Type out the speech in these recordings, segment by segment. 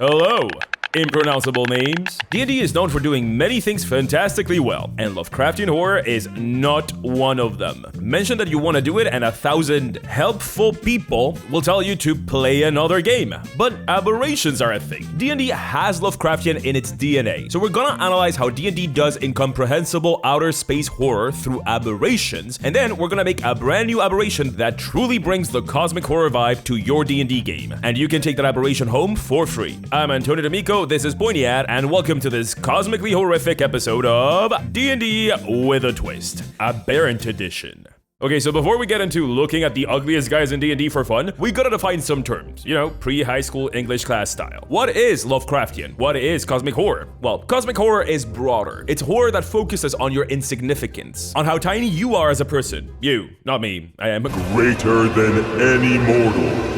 Hello, impronounceable names. D&D is known for doing many things fantastically well, and Lovecraftian horror is not one of them. Mention that you want to do it and 1,000 helpful people will tell you to play another game. But aberrations are a thing. D&D has Lovecraftian in its DNA, so we're gonna analyze how D&D does incomprehensible outer space horror through aberrations, and then we're gonna make a brand new aberration that truly brings the cosmic horror vibe to your D&D game, and you can take that aberration home for free. I'm Antonio D'Amico, this is Pointy, and welcome to this cosmically horrific episode of D&D with a Twist, Aberrant Edition. Okay, so before we get into looking at the ugliest guys in D&D for fun, we gotta define some terms, pre-high school English class style. What is Lovecraftian? What is cosmic horror? Well, cosmic horror is broader. It's horror that focuses on your insignificance, on how tiny you are as a person. You, not me. I am greater than any mortal.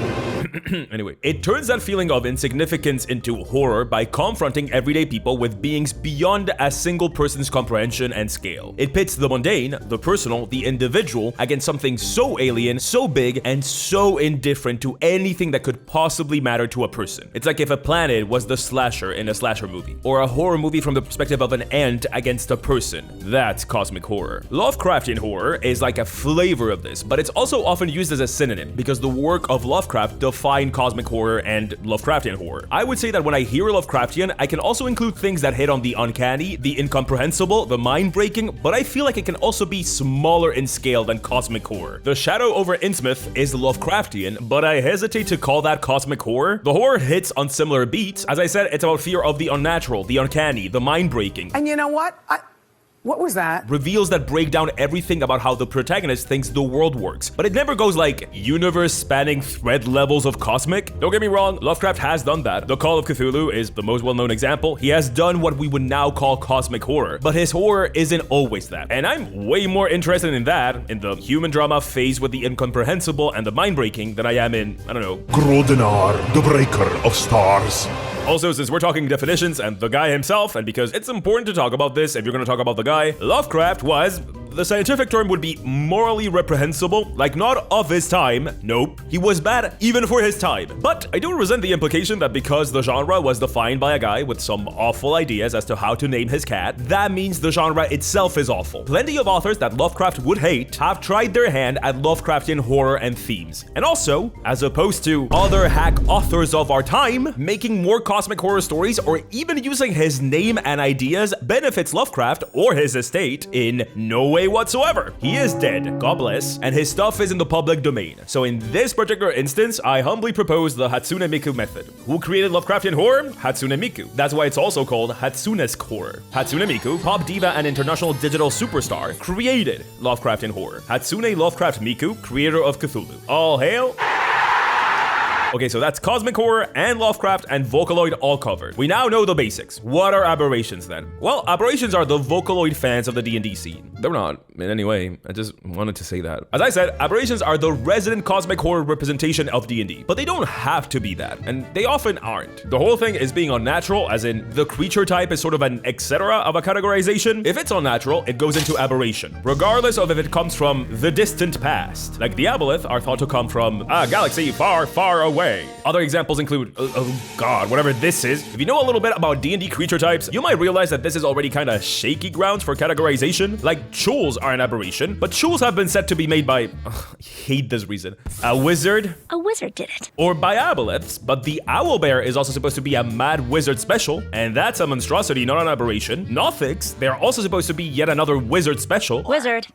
Anyway, it turns that feeling of insignificance into horror by confronting everyday people with beings beyond a single person's comprehension and scale. It pits the mundane, the personal, the individual against something so alien, so big, and so indifferent to anything that could possibly matter to a person. It's like if a planet was the slasher in a slasher movie, or a horror movie from the perspective of an ant against a person. That's cosmic horror. Lovecraftian horror is like a flavor of this, but it's also often used as a synonym because the work of Lovecraft define cosmic horror and Lovecraftian horror. I would say that when I hear Lovecraftian, I can also include things that hit on the uncanny, the incomprehensible, the mind-breaking, but I feel like it can also be smaller in scale than cosmic horror. The Shadow over Innsmouth is Lovecraftian, but I hesitate to call that cosmic horror. The horror hits on similar beats. As I said, it's about fear of the unnatural, the uncanny, the mind-breaking. And you know what? What was that? Reveals that break down everything about how the protagonist thinks the world works. But it never goes like universe-spanning thread levels of cosmic. Don't get me wrong, Lovecraft has done that. The Call of Cthulhu is the most well-known example. He has done what we would now call cosmic horror, but his horror isn't always that. And I'm way more interested in that, in the human drama phase with the incomprehensible and the mind-breaking, than I am in, Grodenar, the breaker of stars. Also, since we're talking definitions and the guy himself, and because it's important to talk about this if you're gonna talk about the guy, Lovecraft was, the scientific term would be morally reprehensible, like not of his time, nope. He was bad even for his time. But I don't resent the implication that because the genre was defined by a guy with some awful ideas as to how to name his cat, that means the genre itself is awful. Plenty of authors that Lovecraft would hate have tried their hand at Lovecraftian horror and themes. And also, as opposed to other hack authors of our time, making more cosmic horror stories or even using his name and ideas benefits Lovecraft or his estate in no way whatsoever. He is dead, God bless, and his stuff is in the public domain. So in this particular instance, I humbly propose the Hatsune Miku method. Who created Lovecraftian horror? Hatsune Miku. That's why it's also called Hatsunesque horror. Hatsune Miku, pop diva and international digital superstar, created Lovecraftian horror. Hatsune Lovecraft Miku, creator of Cthulhu. All hail. Okay, so that's cosmic horror and Lovecraft and Vocaloid all covered. We now know the basics. What are aberrations then? Well, aberrations are the Vocaloid fans of the D&D scene. They're not, in any way. I just wanted to say that. As I said, aberrations are the resident cosmic horror representation of D&D, but they don't have to be that, and they often aren't. The whole thing is being unnatural, as in the creature type is sort of an etc. of a categorization. If it's unnatural, it goes into aberration, regardless of if it comes from the distant past. Like the aboleth are thought to come from a galaxy far, far away. Other examples include, oh god, whatever this is. If you know a little bit about D&D creature types, you might realize that this is already kind of shaky grounds for categorization. Like chulls are an aberration, but chulls have been said to be made by, I hate this reason, a wizard. A wizard did it. Or by aboleths, but the owlbear is also supposed to be a mad wizard special, and that's a monstrosity, not an aberration. Nothics, they're also supposed to be yet another wizard special. Wizard.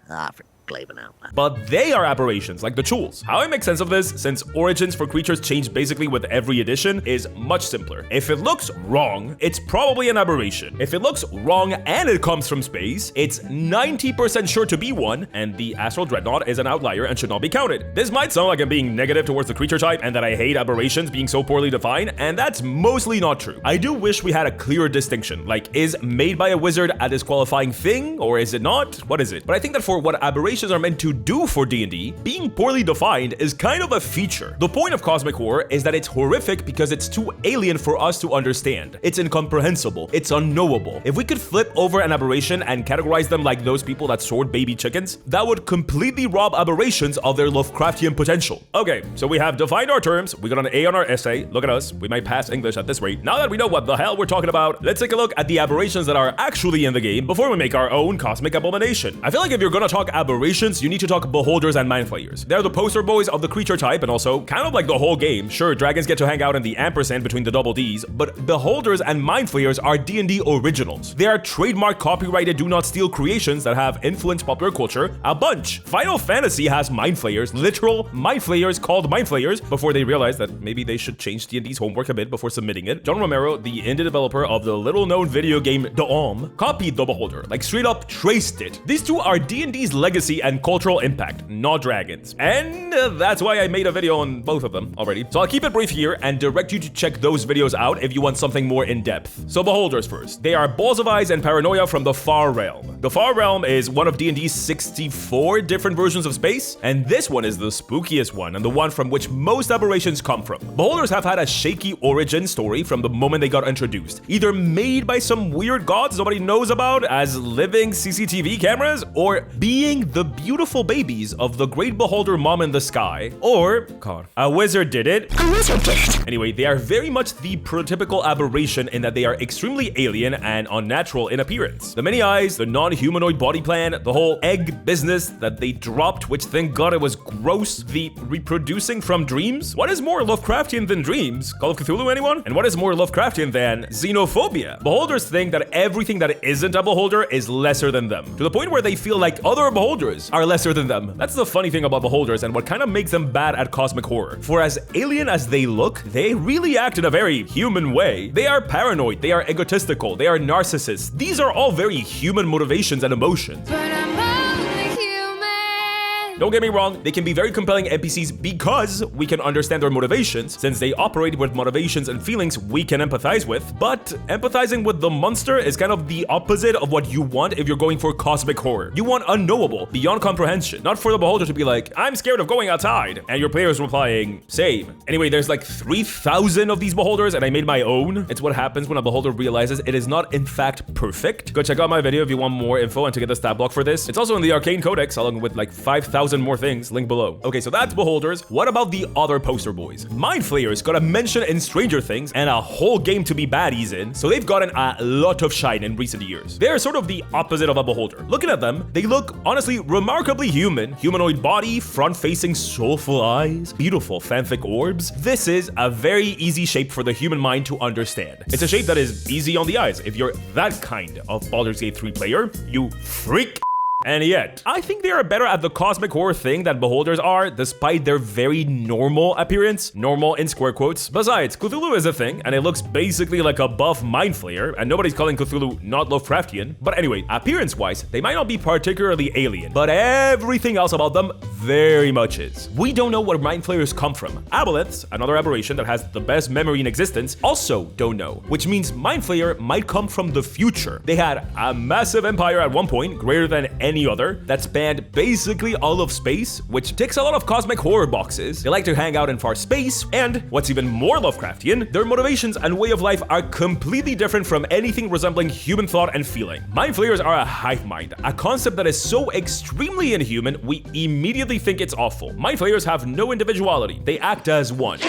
But they are aberrations, like the chulls. How I make sense of this, since origins for creatures change basically with every edition, is much simpler. If it looks wrong, it's probably an aberration. If it looks wrong and it comes from space, it's 90% sure to be one, and the Astral Dreadnought is an outlier and should not be counted. This might sound like I'm being negative towards the creature type and that I hate aberrations being so poorly defined, and that's mostly not true. I do wish we had a clearer distinction, like is made by a wizard a disqualifying thing, or is it not? What is it? But I think that for what aberration aberrations are meant to do for D&D, being poorly defined is kind of a feature. The point of cosmic horror is that it's horrific because it's too alien for us to understand. It's incomprehensible. It's unknowable. If we could flip over an aberration and categorize them like those people that sword baby chickens, that would completely rob aberrations of their Lovecraftian potential. Okay, so we have defined our terms. We got an A on our essay. Look at us. We might pass English at this rate. Now that we know what the hell we're talking about, let's take a look at the aberrations that are actually in the game before we make our own cosmic abomination. I feel like if you're gonna talk aberrations, you need to talk beholders and mind flayers. They're the poster boys of the creature type and also kind of like the whole game. Sure, dragons get to hang out in the ampersand between the double D's, but beholders and mind flayers are D&D originals. They are trademark copyrighted do not steal creations that have influenced popular culture a bunch. Final Fantasy has mind flayers, literal mind flayers called mind flayers, before they realized that maybe they should change D&D's homework a bit before submitting it. John Romero, the indie developer of the little-known video game Daom, copied the beholder, like straight up traced it. These two are D&D's legacy and cultural impact, not dragons. And that's why I made a video on both of them already. So I'll keep it brief here and direct you to check those videos out if you want something more in-depth. So beholders first. They are balls of eyes and paranoia from the Far Realm. The Far Realm is one of D&D's 64 different versions of space, and this one is the spookiest one and the one from which most aberrations come from. Beholders have had a shaky origin story from the moment they got introduced, either made by some weird gods nobody knows about as living CCTV cameras, or being the beautiful babies of the great beholder mom in the sky, or God, a wizard did it. A wizard did it. Anyway, they are very much the prototypical aberration in that they are extremely alien and unnatural in appearance. The many eyes, the non-humanoid body plan, the whole egg business that they dropped, which thank God it was gross, the reproducing from dreams. What is more Lovecraftian than dreams? Call of Cthulhu, anyone? And what is more Lovecraftian than xenophobia? Beholders think that everything that isn't a beholder is lesser than them, to the point where they feel like other beholders are lesser than them. That's the funny thing about beholders and what kind of makes them bad at cosmic horror. For as alien as they look, they really act in a very human way. They are paranoid, they are egotistical, they are narcissists. These are all very human motivations and emotions. But I'm only human. Don't get me wrong, they can be very compelling NPCs because we can understand their motivations, since they operate with motivations and feelings we can empathize with, but empathizing with the monster is kind of the opposite of what you want if you're going for cosmic horror. You want unknowable, beyond comprehension, not for the beholder to be like, I'm scared of going outside, and your players replying, same. Anyway, there's like 3,000 of these beholders, and I made my own. It's what happens when a beholder realizes it is not in fact perfect. Go check out my video if you want more info and to get the stat block for this. It's also in the Arcane Codex, along with like 5,000 more things, link below. Okay, so that's beholders. What about the other poster boys? Mind flayers got a mention in Stranger Things and a whole game to be baddies in, so they've gotten a lot of shine in recent years. They're sort of the opposite of a beholder. Looking at them, they look honestly remarkably human. Humanoid body, front-facing soulful eyes, beautiful fanfic orbs. This is a very easy shape for the human mind to understand. It's a shape that is easy on the eyes. If you're that kind of Baldur's Gate 3 player, you freak. And yet, I think they are better at the cosmic horror thing than beholders are, despite their very normal appearance. Normal in square quotes. Besides, Cthulhu is a thing, and it looks basically like a buff mind flayer, and nobody's calling Cthulhu not Lovecraftian. But anyway, appearance-wise, they might not be particularly alien, but everything else about them very much is. We don't know where mind flayers come from. Aboleths, another aberration that has the best memory in existence, also don't know, which means mind flayer might come from the future. They had a massive empire at one point, greater than any other, that spanned basically all of space, which ticks a lot of cosmic horror boxes. They like to hang out in far space, and what's even more Lovecraftian, their motivations and way of life are completely different from anything resembling human thought and feeling. Mind flayers are a hive mind, a concept that is so extremely inhuman, we immediately think it's awful. Mind flayers have no individuality, they act as one.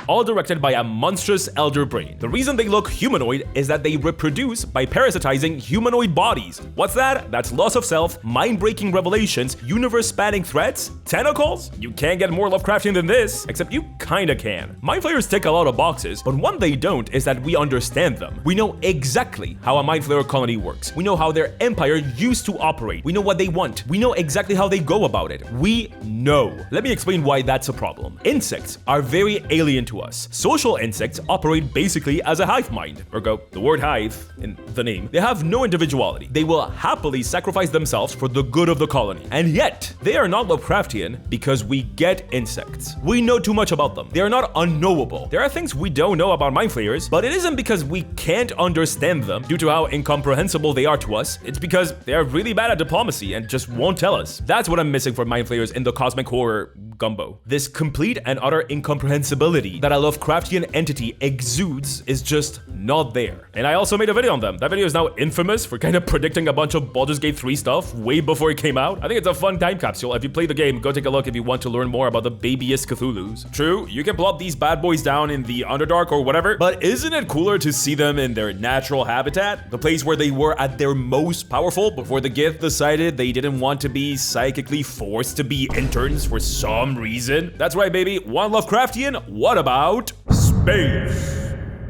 All directed by a monstrous elder brain. The reason they look humanoid is that they reproduce by parasitizing humanoid bodies. What's that? That's loss of self, mind-breaking revelations, universe-spanning threats, tentacles? You can't get more Lovecraftian than this, except you kinda can. Mind flayers tick a lot of boxes, but one they don't is that we understand them. We know exactly how a mind flayer colony works. We know how their empire used to operate. We know what they want. We know exactly how they go about it. We know. Let me explain why that's a problem. Insects are very alien to to us. Social insects operate basically as a hive mind, ergo the word hive in the name. They have no individuality. They will happily sacrifice themselves for the good of the colony. And yet, they are not Lovecraftian because we get insects. We know too much about them. They are not unknowable. There are things we don't know about mind flayers, but it isn't because we can't understand them due to how incomprehensible they are to us. It's because they are really bad at diplomacy and just won't tell us. That's what I'm missing from mind flayers in the cosmic horror gumbo. This complete and utter incomprehensibility that a Lovecraftian entity exudes is just not there. And I also made a video on them. That video is now infamous for kind of predicting a bunch of Baldur's Gate 3 stuff way before it came out. I think it's a fun time capsule. If you play the game, go take a look if you want to learn more about the babyest Cthulhus. True, you can plop these bad boys down in the Underdark or whatever, but isn't it cooler to see them in their natural habitat? The place where they were at their most powerful before the Gith decided they didn't want to be psychically forced to be interns for some reason? That's right, baby. One Lovecraftian? What about space?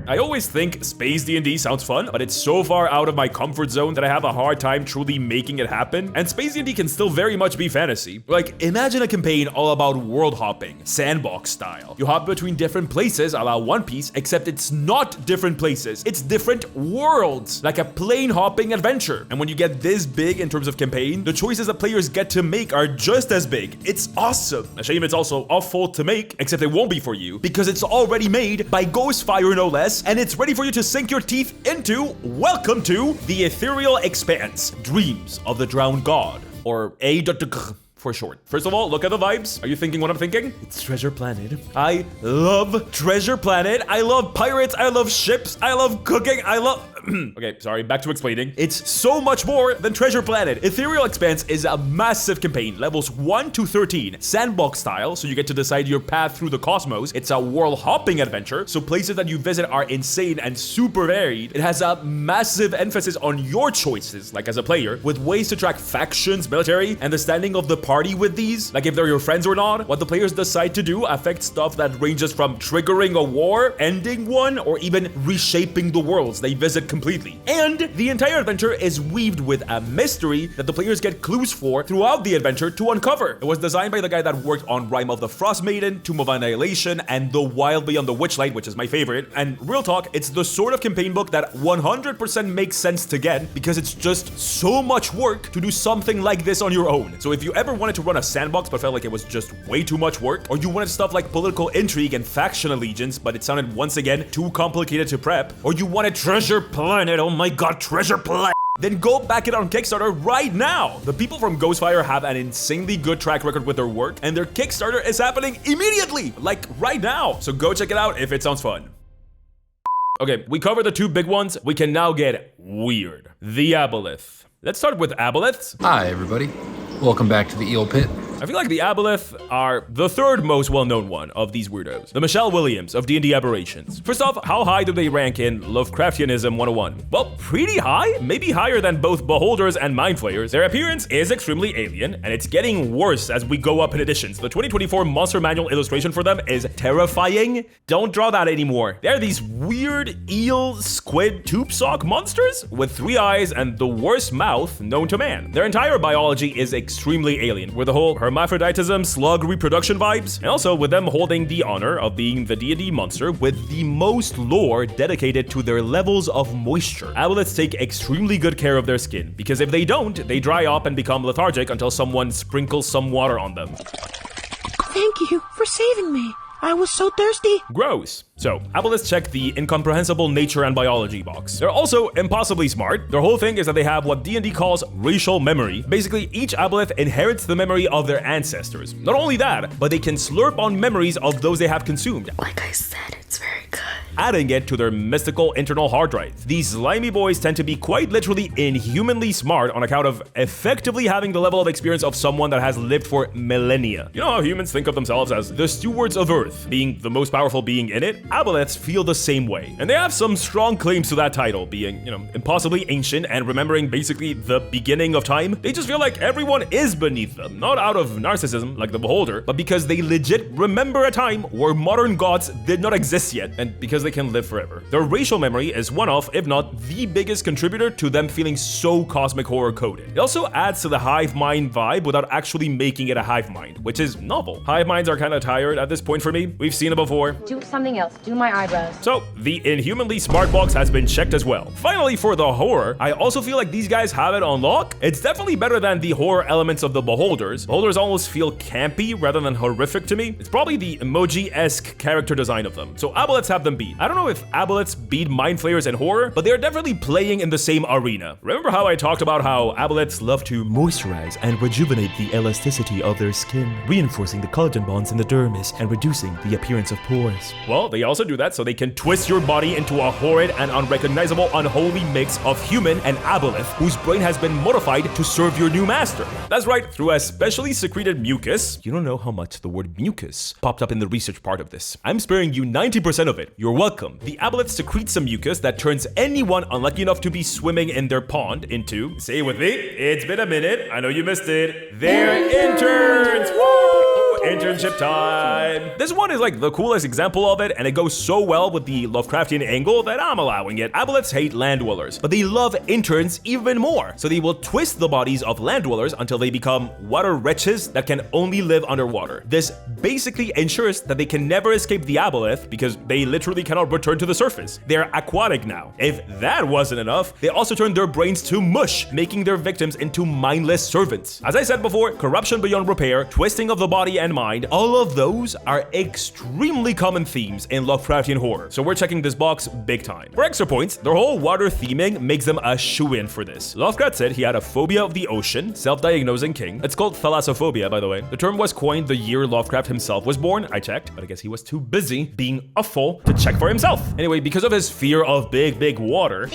I always think space D&D sounds fun, but it's so far out of my comfort zone that I have a hard time truly making it happen. And space D&D can still very much be fantasy. Like, imagine a campaign all about world hopping, sandbox style. You hop between different places a la One Piece, except it's not different places. It's different worlds, like a plane hopping adventure. And when you get this big in terms of campaign, the choices that players get to make are just as big. It's awesome. A shame it's also awful to make, except it won't be for you, because it's already made by Ghostfire no less, and it's ready for you to sink your teeth into. Welcome to the Aetherial Expanse, Dreams of the Drowned God, or A.G for short. First of all, look at the vibes. Are you thinking what I'm thinking? It's Treasure Planet. I love Treasure Planet. I love pirates. I love ships. I love cooking. I love... Okay, sorry, back to explaining. It's so much more than Treasure Planet. Aetherial Expanse is a massive campaign, levels 1 to 13, sandbox style, so you get to decide your path through the cosmos. It's a world hopping adventure, so places that you visit are insane and super varied. It has a massive emphasis on your choices, like as a player, with ways to track factions, military, and the standing of the party with these, like if they're your friends or not. What the players decide to do affects stuff that ranges from triggering a war, ending one, or even reshaping the worlds they visit completely. And the entire adventure is weaved with a mystery that the players get clues for throughout the adventure to uncover. It was designed by the guy that worked on Rime of the Frostmaiden, Tomb of Annihilation, and The Wild Beyond the Witchlight, which is my favorite. And real talk, it's the sort of campaign book that 100% makes sense to get because it's just so much work to do something like this on your own. So if you ever wanted to run a sandbox but felt like it was just way too much work, or you wanted stuff like political intrigue and faction allegiance but it sounded once again too complicated to prep, or you wanted Treasure Planet, oh my god, Treasure Planet, then go back it on Kickstarter right now. The people from Ghostfire have an insanely good track record with their work, and their Kickstarter is happening immediately, like right now. So go check it out if it sounds fun. Okay, we covered the two big ones. We can now get weird. The Aboleth. Let's start with Aboleths. Hi, everybody. Welcome back to the Eel Pit. I feel like the Aboleth are the third most well-known one of these weirdos. The Michelle Williams of D&D Aberrations. First off, how high do they rank in Lovecraftianism 101? Well, pretty high, maybe higher than both Beholders and Mind Flayers. Their appearance is extremely alien, and it's getting worse as we go up in editions. The 2024 Monster Manual illustration for them is terrifying. Don't draw that anymore. They're these weird eel, squid, tube sock monsters with 3 eyes and the worst mouth known to man. Their entire biology is extremely alien, where the whole hermaphroditism, slug reproduction vibes, and also with them holding the honor of being the D&D monster with the most lore dedicated to their levels of moisture. Aboleths take extremely good care of their skin, because if they don't, they dry up and become lethargic until someone sprinkles some water on them. Thank you for saving me. I was so thirsty. Gross. So, Aboleths check the incomprehensible nature and biology box. They're also impossibly smart. Their whole thing is that they have what D&D calls racial memory. Basically, each Aboleth inherits the memory of their ancestors. Not only that, but they can slurp on memories of those they have consumed. Like I said, it's very good. Adding it to their mystical internal hard drive. These slimy boys tend to be quite literally inhumanly smart on account of effectively having the level of experience of someone that has lived for millennia. You know how humans think of themselves as the stewards of Earth, being the most powerful being in it? Aboleths feel the same way. And they have some strong claims to that title, being, impossibly ancient and remembering basically the beginning of time. They just feel like everyone is beneath them, not out of narcissism like the Beholder, but because they legit remember a time where modern gods did not exist yet, and because they they can live forever. Their racial memory is one of, if not the biggest contributor to them feeling so cosmic horror coded. It also adds to the hive mind vibe without actually making it a hive mind, which is novel. Hive minds are kind of tired at this point for me. We've seen it before. Do something else. Do my eyebrows. So the inhumanly smart box has been checked as well. Finally, for the horror, I also feel like these guys have it on lock. It's definitely better than the horror elements of the Beholders. Beholders almost feel campy rather than horrific to me. It's probably the emoji-esque character design of them. So aboleths have them beat. I don't know if aboleths beat mind flayers in horror, but they're definitely playing in the same arena. Remember how I talked about how aboleths love to moisturize and rejuvenate the elasticity of their skin, reinforcing the collagen bonds in the dermis and reducing the appearance of pores? Well, they also do that so they can twist your body into a horrid and unrecognizable unholy mix of human and aboleth whose brain has been modified to serve your new master. That's right, through a specially secreted mucus. You don't know how much the word mucus popped up in the research part of this. I'm sparing you 90% of it. You're welcome. The aboleth secretes some mucus that turns anyone unlucky enough to be swimming in their pond into, say it with me, it's been a minute, I know you missed it, they're interns! Woo! Internship time. This one is like the coolest example of it, and it goes so well with the Lovecraftian angle that I'm allowing it. Aboleths hate land dwellers, but they love interns even more. So they will twist the bodies of land dwellers until they become water wretches that can only live underwater. This basically ensures that they can never escape the aboleth because they literally cannot return to the surface. They're aquatic now. If that wasn't enough, they also turn their brains to mush, making their victims into mindless servants. As I said before, corruption beyond repair, twisting of the body and mind, all of those are extremely common themes in Lovecraftian horror, so we're checking this box big time. For extra points, their whole water theming makes them a shoo-in for this. Lovecraft said he had a phobia of the ocean, self-diagnosing king. It's called thalassophobia, by the way. The term was coined the year Lovecraft himself was born. I checked, but I guess he was too busy being a fool to check for himself. Anyway, because of his fear of big water,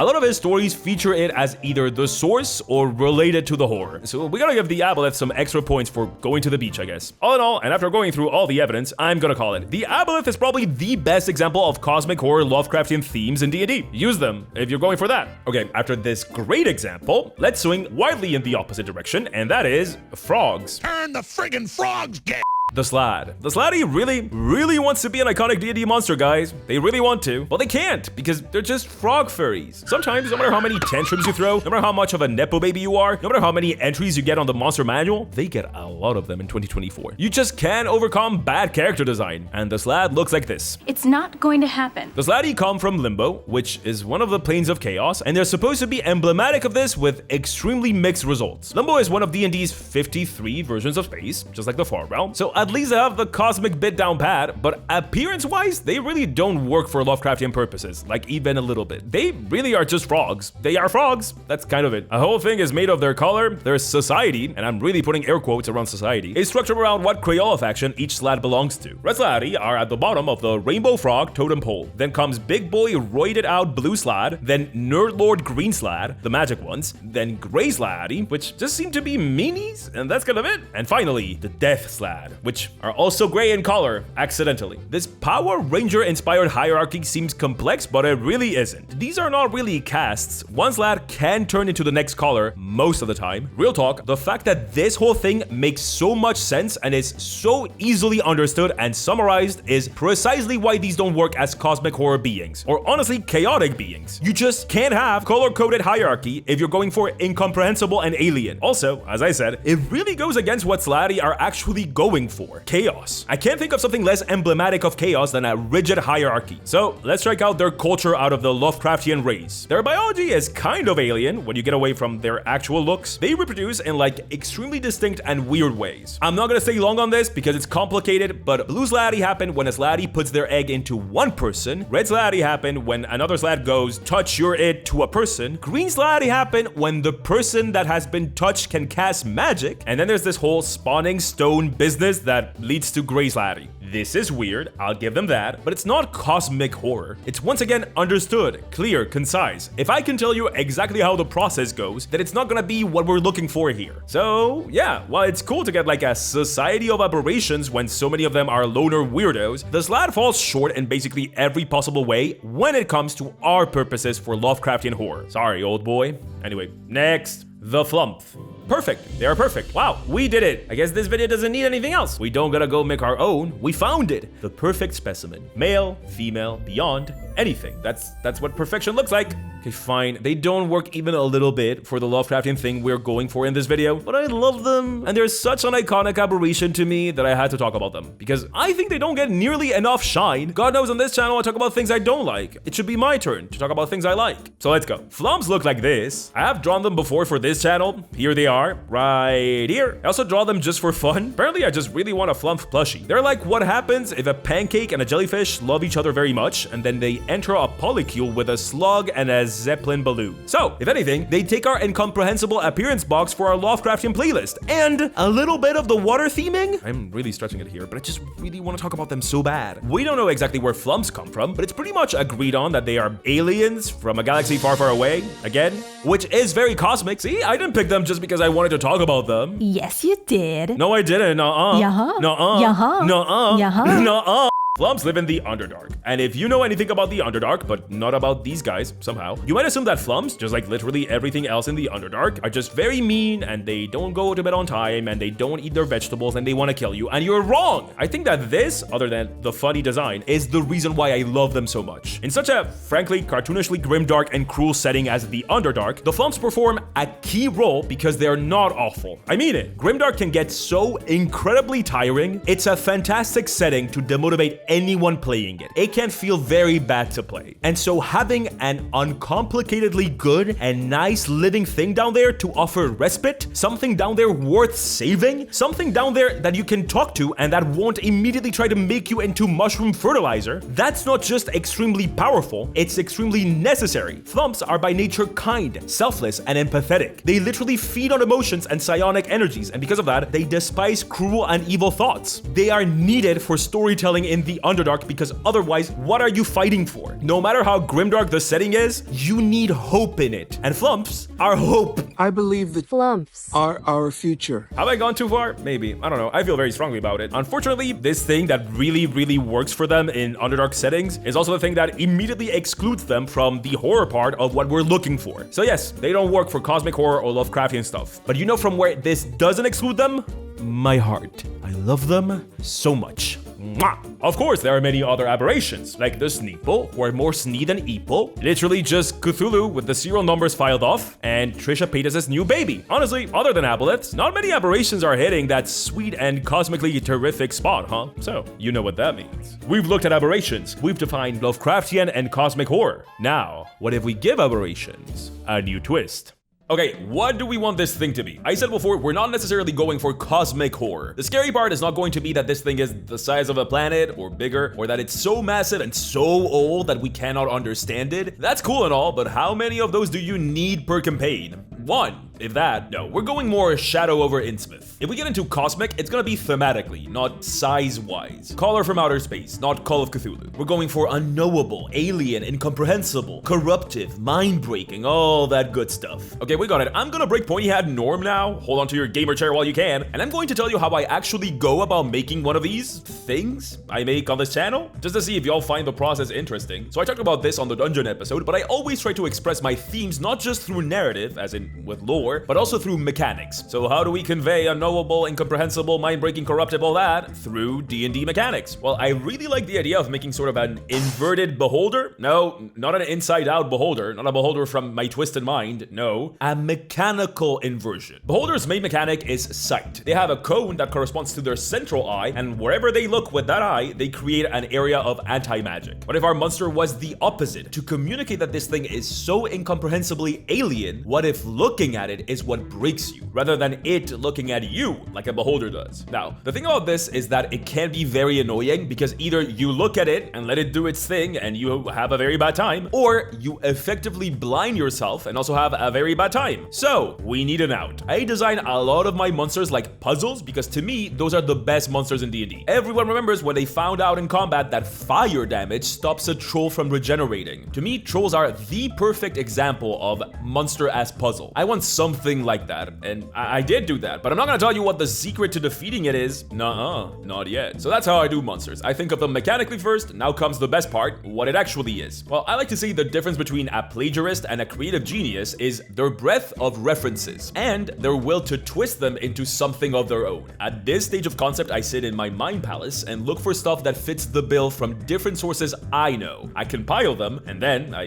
a lot of his stories feature it as either the source or related to the horror. So we gotta give the aboleth some extra points for going to the beach, I guess. All in all, and after going through all the evidence, I'm gonna call it. The aboleth is probably the best example of cosmic horror Lovecraftian themes in D&D. Use them if you're going for that. Okay, after this great example, let's swing widely in the opposite direction, and that is frogs. Turn the friggin' frogs gay! The Slad. The Sladdy really wants to be an iconic D&D monster, guys. They really want to, but they can't because they're just frog furries. Sometimes, no matter how many tantrums you throw, no matter how much of a nepo baby you are, no matter how many entries you get on the monster manual, they get a lot of them in 2024. You just can't overcome bad character design, and the Slad looks like this. It's not going to happen. The Sladdy come from Limbo, which is one of the planes of chaos, and they're supposed to be emblematic of this with extremely mixed results. Limbo is one of D&D's 53 versions of space, just like the Far Realm, so at least they have the cosmic bit down pat, but appearance-wise, they really don't work for Lovecraftian purposes, like even a little bit. They really are just frogs. They are frogs. That's kind of it. The whole thing is made of their color, their society, and I'm really putting air quotes around society, is structured around what Crayola faction each Slad belongs to. Red Sladdy are at the bottom of the Rainbow Frog totem pole. Then comes Big Boy roided out Blue Slad, then Nerd Lord Green Slad, the magic ones, then Gray Sladdy, which just seem to be meanies, and that's kind of it. And finally, the Death Slad, which are also gray in color, accidentally. This Power Ranger-inspired hierarchy seems complex, but it really isn't. These are not really castes. One Slad can turn into the next color most of the time. Real talk, the fact that this whole thing makes so much sense and is so easily understood and summarized is precisely why these don't work as cosmic horror beings, or honestly, chaotic beings. You just can't have color-coded hierarchy if you're going for incomprehensible and alien. Also, as I said, it really goes against what Sladdy are actually going for. Chaos. I can't think of something less emblematic of chaos than a rigid hierarchy. So let's strike out their culture out of the Lovecraftian race. Their biology is kind of alien when you get away from their actual looks. They reproduce in like extremely distinct and weird ways. I'm not gonna stay long on this because it's complicated, but Blue Sladdy happened when a Sladdy puts their egg into one person. Red Sladdy happened when another Slad goes touch your it to a person. Green Sladdy happened when the person that has been touched can cast magic. And then there's this whole spawning stone business that leads to Gray Sladdy. This is weird, I'll give them that, but it's not cosmic horror. It's once again understood, clear, concise. If I can tell you exactly how the process goes, then it's not gonna be what we're looking for here. So yeah, while it's cool to get like a society of aberrations when so many of them are loner weirdos, the Slad falls short in basically every possible way when it comes to our purposes for Lovecraftian horror. Sorry, old boy. Anyway, next. The Flump. Perfect. They are perfect. Wow, we did it. I guess this video doesn't need anything else. We don't gotta go make our own. We found it. The perfect specimen. Male, female, beyond, anything. That's what perfection looks like. Okay, fine. They don't work even a little bit for the Lovecraftian thing we're going for in this video, but I love them. And they're such an iconic aberration to me that I had to talk about them because I think they don't get nearly enough shine. God knows on this channel I talk about things I don't like. It should be my turn to talk about things I like. So let's go. Flumps look like this. I have drawn them before for this channel. Here they are, right here. I also draw them just for fun. Apparently I just really want a Flump plushie. They're like what happens if a pancake and a jellyfish love each other very much and then they enter a polycule with a slug and a Zeppelin balloon. So, if anything, they take our incomprehensible appearance box for our Lovecraftian playlist and a little bit of the water theming. I'm really stretching it here, but I just really want to talk about them so bad. We don't know exactly where Flumps come from, but it's pretty much agreed on that they are aliens from a galaxy far, far away, again, which is very cosmic. See, I didn't pick them just because I wanted to talk about them. Yes, you did. No, I didn't. Yeah-huh. Nuh-uh. Yeah-huh. Nuh-uh. Yeah-huh. Nuh-uh. Flumps live in the Underdark, and if you know anything about the Underdark, but not about these guys somehow, you might assume that Flumps, just like literally everything else in the Underdark, are just very mean, and they don't go to bed on time, and they don't eat their vegetables, and they want to kill you, and you're wrong! I think that this, other than the funny design, is the reason why I love them so much. In such a, frankly, cartoonishly grimdark and cruel setting as the Underdark, the Flumps perform a key role because they're not awful. I mean it. Grimdark can get so incredibly tiring, it's a fantastic setting to demotivate anyone playing it. It can feel very bad to play. And so having an uncomplicatedly good and nice living thing down there to offer respite, something down there worth saving, something down there that you can talk to and that won't immediately try to make you into mushroom fertilizer, that's not just extremely powerful, it's extremely necessary. Flumps are by nature kind, selfless, and empathetic. They literally feed on emotions and psionic energies, and because of that, they despise cruel and evil thoughts. They are needed for storytelling in the Underdark because otherwise, what are you fighting for? No matter how grimdark the setting is, you need hope in it. And Flumps are hope. I believe that Flumps are our future. Have I gone too far? Maybe. I don't know. I feel very strongly about it. Unfortunately, this thing that really works for them in Underdark settings is also the thing that immediately excludes them from the horror part of what we're looking for. So yes, they don't work for cosmic horror or Lovecraftian stuff. But you know from where this doesn't exclude them? My heart. I love them so much. Mwah. Of course, there are many other aberrations, like the Sneeple, who are more Snee than Eeple, literally just Cthulhu with the serial numbers filed off, and Trisha Paytas' new baby. Honestly, other than aboleths, not many aberrations are hitting that sweet and cosmically terrific spot, huh? So, you know what that means. We've looked at aberrations, we've defined Lovecraftian and cosmic horror. Now, what if we give aberrations a new twist? Okay, what do we want this thing to be? I said before, we're not necessarily going for cosmic horror. The scary part is not going to be that this thing is the size of a planet or bigger, or that it's so massive and so old that we cannot understand it. That's cool and all, but how many of those do you need per campaign? One. If that, no, we're going more Shadow over Innsmouth. If we get into cosmic, it's gonna be thematically, not size-wise. Caller from outer space, not Call of Cthulhu. We're going for unknowable, alien, incomprehensible, corruptive, mind-breaking, all that good stuff. Okay, we got it. I'm gonna break Pointy Hat norm now. Hold on to your gamer chair while you can, and I'm going to tell you how I actually go about making one of these things I make on this channel, just to see if y'all find the process interesting. So I talked about this on the dungeon episode, but I always try to express my themes not just through narrative, as in with lore, but also through mechanics. So how do we convey unknowable, incomprehensible, mind-breaking, corruptive, all that? Through D&D mechanics. Well, I really like the idea of making sort of an inverted beholder. No, not an inside-out beholder, not a beholder from my twisted mind, no. A mechanical inversion. Beholder's main mechanic is sight. They have a cone that corresponds to their central eye, and wherever they look with that eye, they create an area of anti-magic. What if our monster was the opposite? To communicate that this thing is so incomprehensibly alien, what if looking at it is what breaks you, rather than it looking at you like a beholder does? Now, the thing about this is that it can be very annoying because either you look at it and let it do its thing and you have a very bad time, or you effectively blind yourself and also have a very bad time. So, we need an out. I design a lot of my monsters like puzzles because to me, those are the best monsters in D&D. Everyone remembers when they found out in combat that fire damage stops a troll from regenerating. To me, trolls are the perfect example of monster as puzzle. I want some something like that. And I did do that, but I'm not gonna tell you what the secret to defeating it is. Nuh-uh, not yet. So that's how I do monsters. I think of them mechanically first, now comes the best part, what it actually is. Well, I like to say the difference between a plagiarist and a creative genius is their breadth of references and their will to twist them into something of their own. At this stage of concept, I sit in my mind palace and look for stuff that fits the bill from different sources I know. I compile them, and then I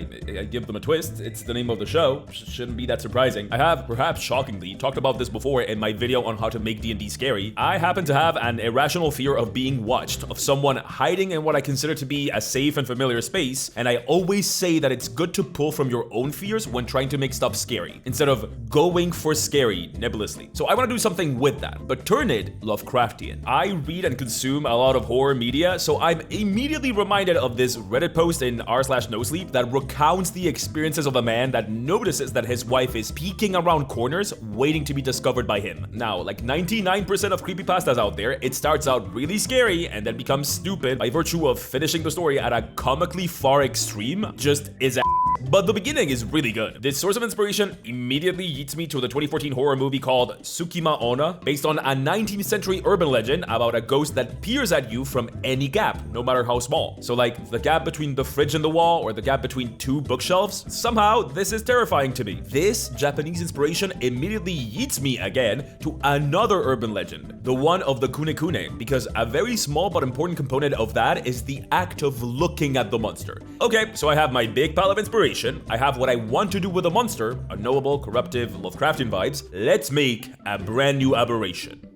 give them a twist. It's the name of the show. Shouldn't be that surprising. I have, perhaps shockingly, talked about this before in my video on how to make D&D scary. I happen to have an irrational fear of being watched, of someone hiding in what I consider to be a safe and familiar space, and I always say that it's good to pull from your own fears when trying to make stuff scary, instead of going for scary nebulously. So I want to do something with that, but turn it Lovecraftian. I read and consume a lot of horror media, so I'm immediately reminded of this Reddit post in r/nosleep that recounts the experiences of a man that notices that his wife is peeking around corners waiting to be discovered by him. Now, like 99% of creepypastas out there, it starts out really scary and then becomes stupid by virtue of finishing the story at a comically far extreme. Just is a but the beginning is really good. This source of inspiration immediately yeets me to the 2014 horror movie called Tsukima Onna, based on a 19th century urban legend about a ghost that peers at you from any gap, no matter how small. So like the gap between the fridge and the wall, or the gap between two bookshelves. Somehow, this is terrifying to me. This Japanese inspiration immediately yeets me again to another urban legend, the one of the kunekune, because a very small but important component of that is the act of looking at the monster. Okay, so I have my big pile of inspiration. I have what I want to do with a monster, unknowable, corruptive, Lovecraftian vibes. Let's make a brand new aberration.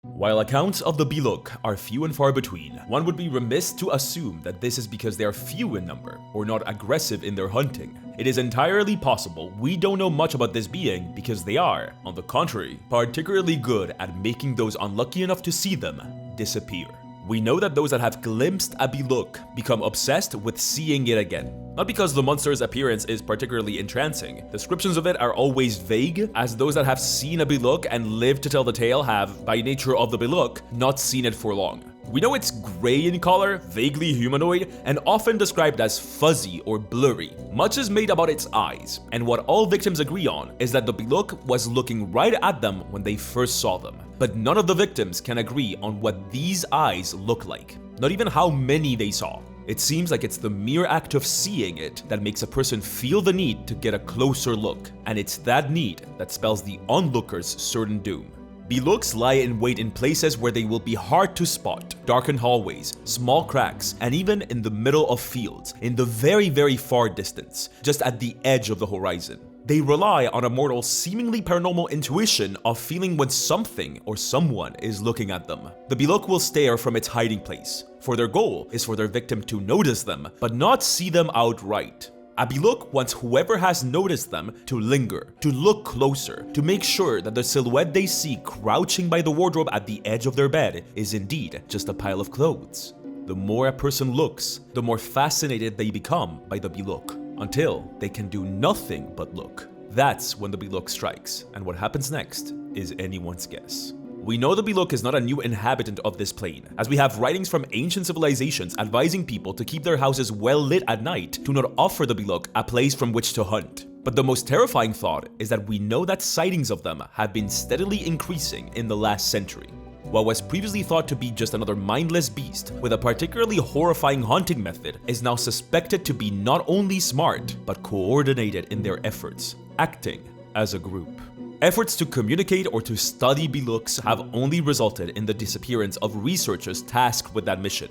While accounts of the Bilok are few and far between, one would be remiss to assume that this is because they are few in number or not aggressive in their hunting. It is entirely possible we don't know much about this being because they are, on the contrary, particularly good at making those unlucky enough to see them disappear. We know that those that have glimpsed a Bilok become obsessed with seeing it again. Not because the monster's appearance is particularly entrancing. Descriptions of it are always vague, as those that have seen a Bilok and lived to tell the tale have, by nature of the Bilok, not seen it for long. We know it's gray in color, vaguely humanoid, and often described as fuzzy or blurry. Much is made about its eyes, and what all victims agree on is that the Bilok was looking right at them when they first saw them. But none of the victims can agree on what these eyes look like, not even how many they saw. It seems like it's the mere act of seeing it that makes a person feel the need to get a closer look, and it's that need that spells the onlooker's certain doom. Biloks lie in wait in places where they will be hard to spot, darkened hallways, small cracks, and even in the middle of fields, in the very, very far distance, just at the edge of the horizon. They rely on a mortal's seemingly paranormal intuition of feeling when something or someone is looking at them. The Bilok will stare from its hiding place, for their goal is for their victim to notice them, but not see them outright. A Bilok wants whoever has noticed them to linger, to look closer, to make sure that the silhouette they see crouching by the wardrobe at the edge of their bed is indeed just a pile of clothes. The more a person looks, the more fascinated they become by the Bilok, until they can do nothing but look. That's when the Bilok strikes, and what happens next is anyone's guess. We know the Bilok is not a new inhabitant of this plane, as we have writings from ancient civilizations advising people to keep their houses well lit at night to not offer the Bilok a place from which to hunt. But the most terrifying thought is that we know that sightings of them have been steadily increasing in the last century. What was previously thought to be just another mindless beast with a particularly horrifying hunting method is now suspected to be not only smart, but coordinated in their efforts, acting as a group. Efforts to communicate or to study Biloks have only resulted in the disappearance of researchers tasked with that mission.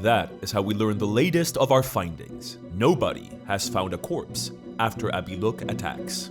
That is how we learn the latest of our findings. Nobody has found a corpse after a Bilok attacks.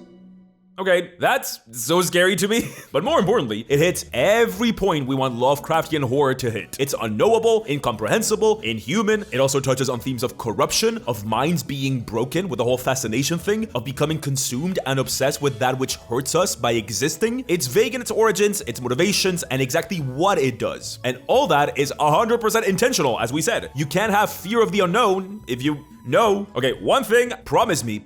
Okay, that's so scary to me. But more importantly, it hits every point we want Lovecraftian horror to hit. It's unknowable, incomprehensible, inhuman. It also touches on themes of corruption, of minds being broken with the whole fascination thing, of becoming consumed and obsessed with that which hurts us by existing. It's vague in its origins, its motivations, and exactly what it does. And all that is 100% intentional, as we said. You can't have fear of the unknown if you No. Okay, one thing, promise me,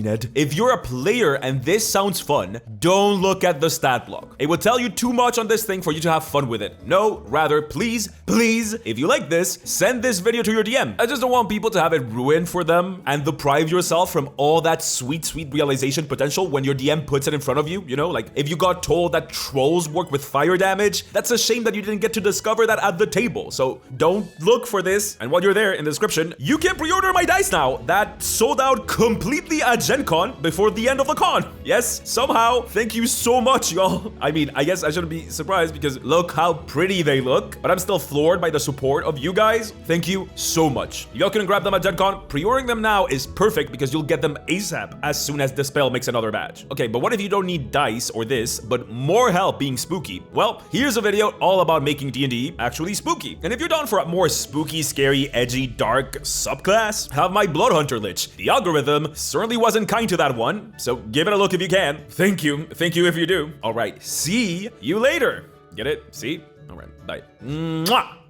Ned. If you're a player and this sounds fun, don't look at the stat block. It will tell you too much on this thing for you to have fun with it. No, rather, please, if you like this, send this video to your DM. I just don't want people to have it ruined for them and deprive yourself from all that sweet realization potential when your DM puts it in front of you. You know, like if you got told that trolls work with fire damage, that's a shame that you didn't get to discover that at the table. So don't look for this. And while you're there in the description, you can pre-order my dice now. That sold out completely at Gen Con before the end of the con. Yes, somehow. Thank you so much, y'all. I mean, I guess I shouldn't be surprised because look how pretty they look, but I'm still floored by the support of you guys. Thank you so much. Y'all can grab them at Gen Con. Pre-ordering them now is perfect because you'll get them ASAP as soon as Dispel makes another batch. Okay, but what if you don't need dice or this, but more help being spooky? Well, here's a video all about making D&D actually spooky. And if you're down for a more spooky, scary, edgy, dark subclass, have my Bloodhunter Lich. The algorithm certainly wasn't kind to that one, so give it a look if you can. Thank you if you do. All right, see you later. Get it? See? All right, bye. Mwah!